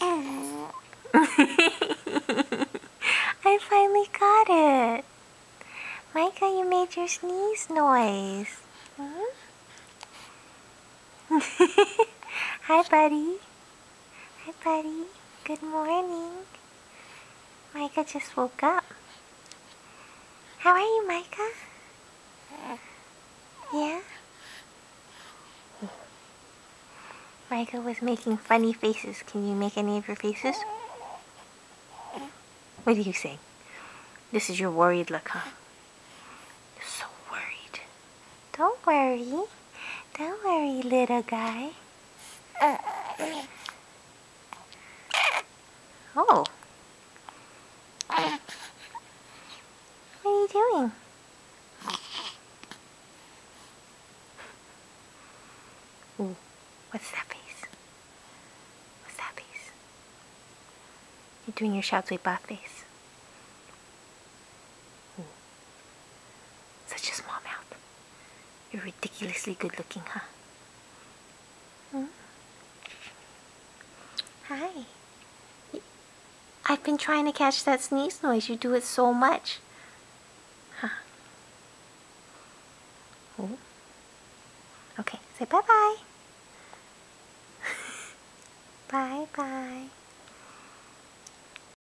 I finally got it. Micah, you made your sneeze noise. Hmm? Hi, buddy. Hi, buddy. Good morning. Micah just woke up. How are you, Micah? Yeah? Micah was making funny faces. Can you make any of your faces? What are you saying? This is your worried look, huh? You're so worried. Don't worry. Don't worry, little guy. Oh. What are you doing? Ooh, what's that face? What's that face? You're doing your Shout Bath face. Ooh. Such a small mouth. You're ridiculously good looking, huh? Hmm? Hi. I've been trying to catch that sneeze noise. You do it so much. Huh. Ooh. Okay, say bye-bye. Bye-bye.